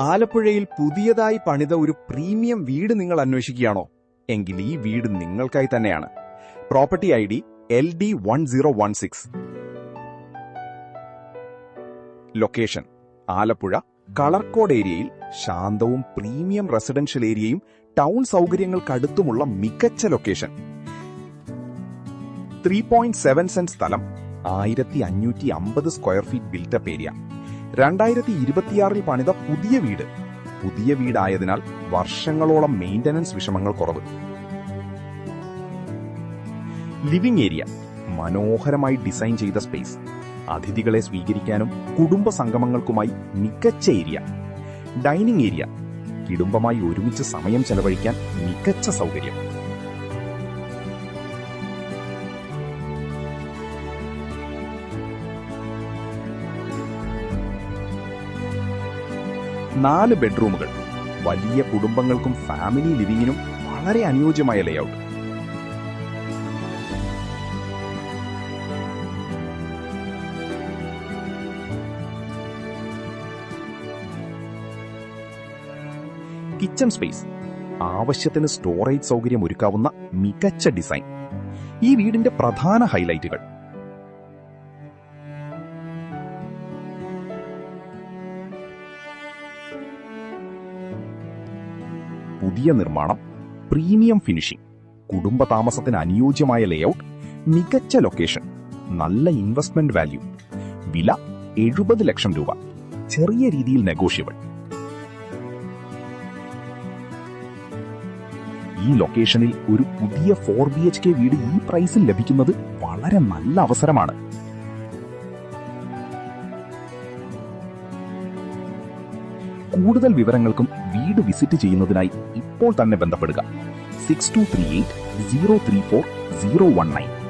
ആലപ്പുഴയിൽ പുതിയതായി പണിത ഒരു പ്രീമിയം വീട് നിങ്ങൾ അന്വേഷിക്കുകയാണോ? എങ്കിൽ ഈ വീട് നിങ്ങൾക്കായി തന്നെയാണ്. Property ID LD1016. Location Alappuzha Kalarcode ഏരിയയിൽ ശാന്തവും പ്രീമിയം റെസിഡൻഷ്യൽ ഏരിയയും ടൗൺ സൗകര്യങ്ങൾക്കടുത്തുമുള്ള മികച്ച ലൊക്കേഷൻ. 3.7 സെന്റ് സ്ഥലം, 1550 സ്ക്വയർ ഫീറ്റ് ബിൽറ്റപ്പ് ഏരിയ. 2026 പണിത പുതിയ വീട്. പുതിയ വീടായതിനാൽ വർഷങ്ങളോളം മെയിന്റനൻസ് വിഷമങ്ങൾ കുറവ്. ലിവിംഗ് ഏരിയ മനോഹരമായി ഡിസൈൻ ചെയ്ത സ്പേസ്. അതിഥികളെ സ്വീകരിക്കാനും കുടുംബ സംഗമങ്ങൾക്കുമായി മികച്ച ഏരിയ. ഡൈനിങ് ഏരിയ കുടുംബമായി ഒരുമിച്ച് സമയം ചെലവഴിക്കാൻ മികച്ച സൗകര്യം. നാല് ബെഡ്റൂമുകൾ. വലിയ കുടുംബങ്ങൾക്കും ഫാമിലി ലിവിംഗിനും വളരെ അനുയോജ്യമായ ലേഔട്ട്. കിച്ചൺ സ്പേസ്, ആവശ്യത്തിന് സ്റ്റോറേജ് സൗകര്യം ഒരുക്കാവുന്ന മികച്ച ഡിസൈൻ. ഈ വീടിന്റെ പ്രധാന ഹൈലൈറ്റുകൾ: പുതിയ നിർമ്മാണം, പ്രീമിയം ഫിനിഷിംഗ്, കുടുംബ താമസത്തിന് അനുയോജ്യമായ ലേഔട്ട്, മികച്ച ലൊക്കേഷൻ, നല്ല ഇൻവെസ്റ്റ്മെന്റ് വാല്യൂ. വില 70 ലക്ഷം രൂപ, ചെറിയ രീതിയിൽ നെഗോഷ്യബിൾ. ഈ ലൊക്കേഷനിൽ ഒരു പുതിയ 4 BHK വീട് ഈ പ്രൈസിൽ ലഭിക്കുന്നത് വളരെ നല്ല അവസരമാണ്. കൂടുതൽ വിവരങ്ങൾക്കും വീട് വിസിറ്റ് ചെയ്യുന്നതിനായി ഇപ്പോൾ തന്നെ ബന്ധപ്പെടുക. 6238 034 019.